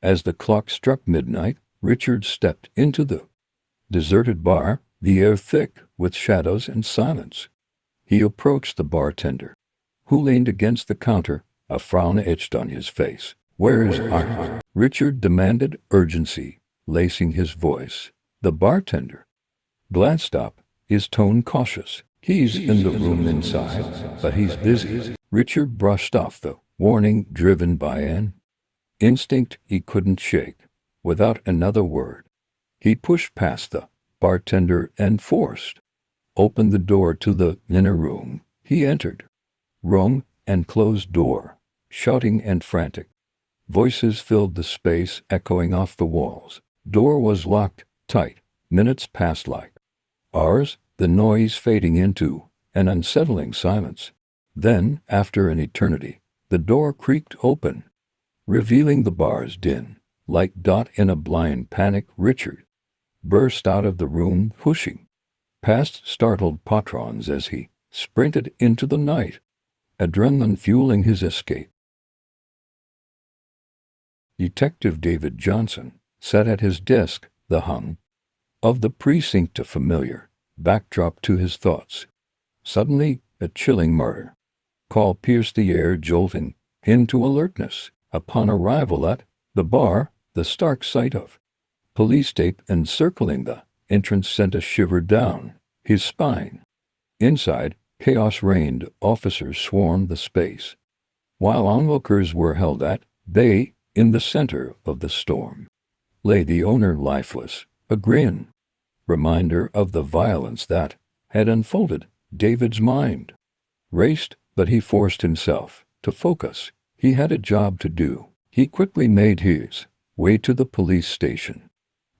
As the clock struck midnight, Richard stepped into the deserted bar, the air thick with shadows and silence. He approached the bartender, who leaned against the counter, a frown etched on his face. "Where is Art?" Richard demanded, urgency lacing his voice. The bartender glanced up, his tone cautious. "He's in the room inside, but he's busy." Richard brushed off the warning, driven by an instinct he couldn't shake. Without another word, he pushed past the bartender and forced open the door to the inner room. He entered, rung and closed door, shouting and frantic. Voices filled the space, echoing off the walls. Door was locked tight. Minutes passed like hours, the noise fading into an unsettling silence. Then, after an eternity, the door creaked open, revealing the bar's din. Like Dot in a blind panic, Richard burst out of the room, pushing past startled patrons as he sprinted into the night, adrenaline fueling his escape. Detective David Johnson sat at his desk, the hum of the precinct a familiar backdrop to his thoughts. Suddenly, a chilling murder call pierced the air, jolting him to alertness. Upon arrival at the bar, the stark sight of police tape encircling the entrance sent a shiver down his spine. Inside, chaos reigned. Officers swarmed the space, while onlookers were held at bay. In the center of the storm lay the owner, lifeless, a grin, reminder of the violence that had unfolded. David's mind raced, but he forced himself to focus. He had a job to do. He quickly made his way to the police station,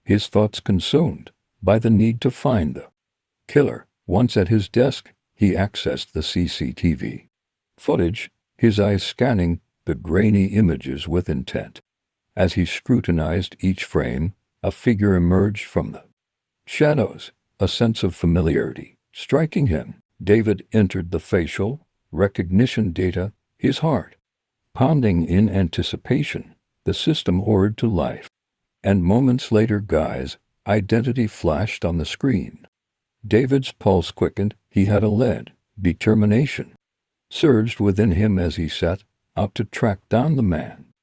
his thoughts consumed by the need to find the killer. Once at his desk, he accessed the CCTV footage, his eyes scanning the grainy images with intent. As he scrutinized each frame, a figure emerged from the shadows, a sense of familiarity striking him. David entered the facial recognition data, his heart pounding in anticipation. The system roared to life, and moments later, Guy's identity flashed on the screen. David's pulse quickened. He had a lead determination surged within him as he set out to track down the man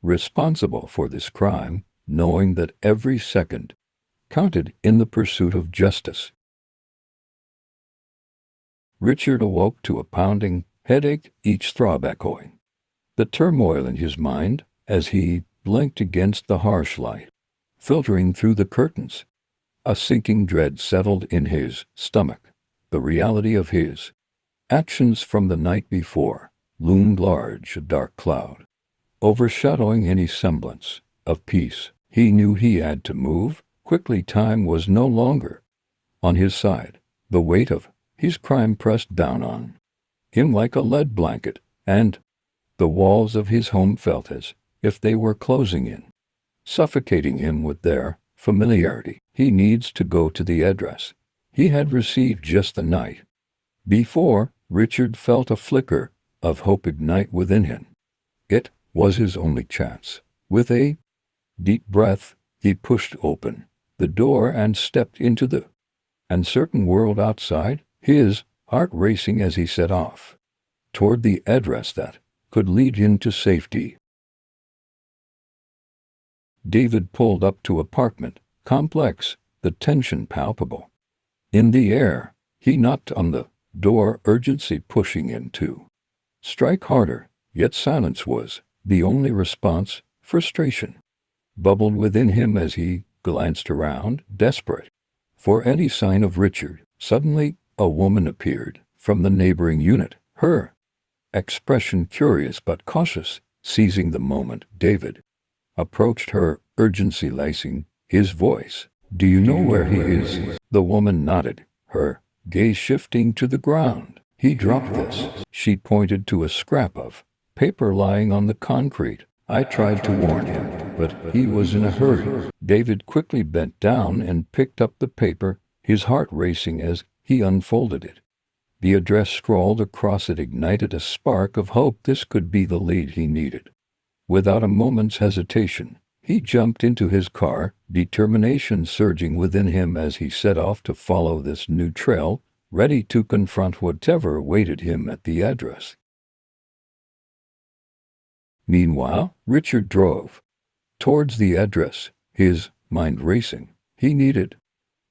responsible for this crime, knowing that every second counted in the pursuit of justice. Richard awoke to a pounding headache, each throb echoing the turmoil in his mind as he blinked against the harsh light filtering through the curtains. A sinking dread settled in his stomach. The reality of his actions from the night before loomed large, a dark cloud, overshadowing any semblance of peace. He knew he had to move quickly. Time was no longer on his side. The weight of his crime pressed down on him like a lead blanket, and the walls of his home felt as if they were closing in, suffocating him with their familiarity. He needs to go to the address he had received just the night before. Richard felt a flicker of hope ignite within him. It was his only chance. With a deep breath, he pushed open the door and stepped into the uncertain world outside, his heart racing as he set off toward the address that could lead him to safety. David pulled up to apartment complex, the tension palpable in the air. He knocked on the door, urgency pushing him to strike harder, yet silence was the only response. Frustration bubbled within him as he glanced around, desperate for any sign of Richard. Suddenly, a woman appeared from the neighboring unit, her expression curious but cautious. Seizing the moment, David approached her, urgency lacing his voice. "Do you know where he is?" The woman nodded, her gaze shifting to the ground. "He dropped this." She pointed to a scrap of paper lying on the concrete. "I tried to warn him, but he was in a hurry." David quickly bent down and picked up the paper, his heart racing as he unfolded it. The address scrawled across it ignited a spark of hope. This could be the lead he needed. Without a moment's hesitation, He jumped into his car, determination surging within him as he set off to follow this new trail, ready to confront whatever awaited him at the address. Meanwhile, Richard drove towards the address, his mind racing. He needed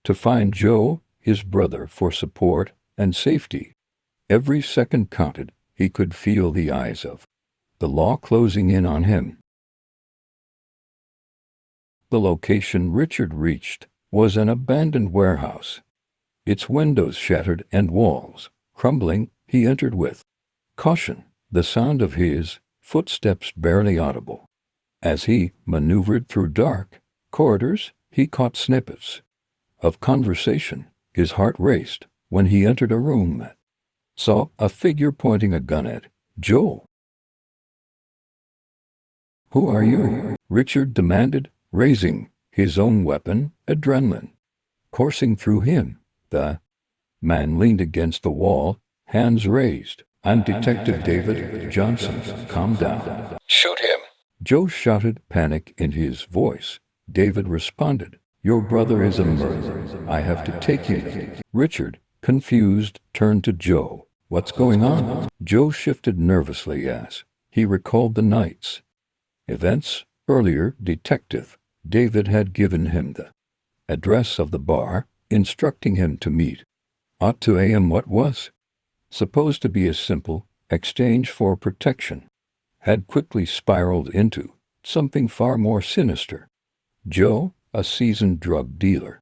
to find Joe, his brother, for support and safety. Every second counted. He could feel the eyes of the law closing in on him. The location Richard reached was an abandoned warehouse. Its windows shattered and walls crumbling. He entered with caution, the sound of his footsteps barely audible. As he maneuvered through dark corridors, he caught snippets of conversation. His heart raced when he entered a room that saw a figure pointing a gun at Joe. "Who are you?" Richard demanded, raising his own weapon, adrenaline coursing through him. The man leaned against the wall, hands raised. "I'm Detective David Johnson. Calm down." "Shoot him," Joe shouted, panic in his voice. David responded, "Your brother is a murderer. I have to take him." Richard, confused, turned to Joe. "What's going on?" Joe shifted nervously as he recalled the night's events earlier. Detective David had given him the address of the bar, instructing him to meet at 2 a.m. What was supposed to be a simple exchange for protection had quickly spiraled into something far more sinister. Joe, a seasoned drug dealer,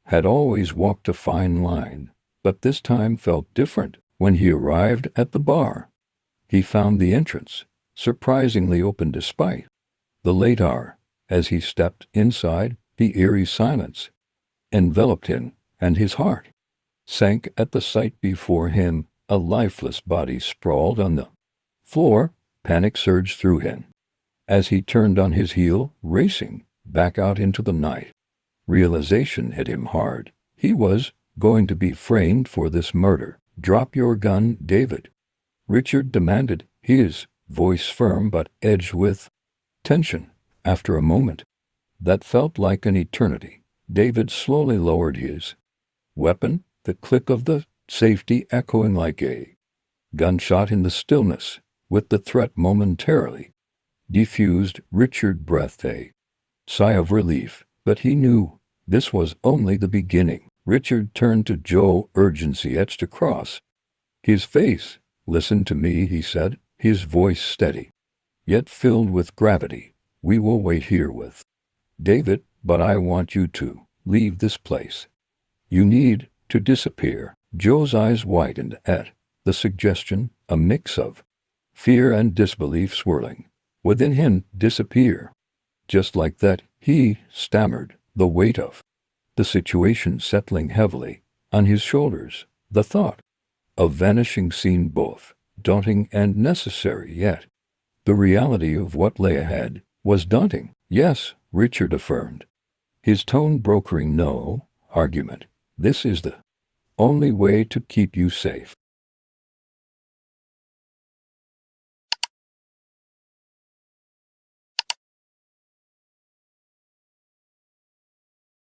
had always walked a fine line, but this time felt different. When he arrived at the bar, he found the entrance surprisingly open despite the late hour. As he stepped inside, the eerie silence enveloped him, and his heart sank at the sight before him. A lifeless body sprawled on the floor. Panic surged through him as he turned on his heel, racing back out into the night. Realization hit him hard. He was going to be framed for this murder. "Drop your gun, David," Richard demanded, his voice firm but edged with tension. After a moment that felt like an eternity, David slowly lowered his weapon, the click of the safety echoing like a gunshot in the stillness. With the threat momentarily diffused, Richard breathed a sigh of relief, but he knew this was only the beginning. Richard turned to Joe, urgency etched across his face. "Listen to me," he said, his voice steady, yet filled with gravity. "We will wait here with David, but I want you to leave this place. You need to disappear." Joe's eyes widened at the suggestion, a mix of fear and disbelief swirling within him. "Disappear?" Just like that, he stammered, the weight of the situation settling heavily on his shoulders. The thought of vanishing seemed both daunting and necessary, yet the reality of what lay ahead was daunting. "Yes," Richard affirmed, his tone brokering no argument. "This is the only way to keep you safe."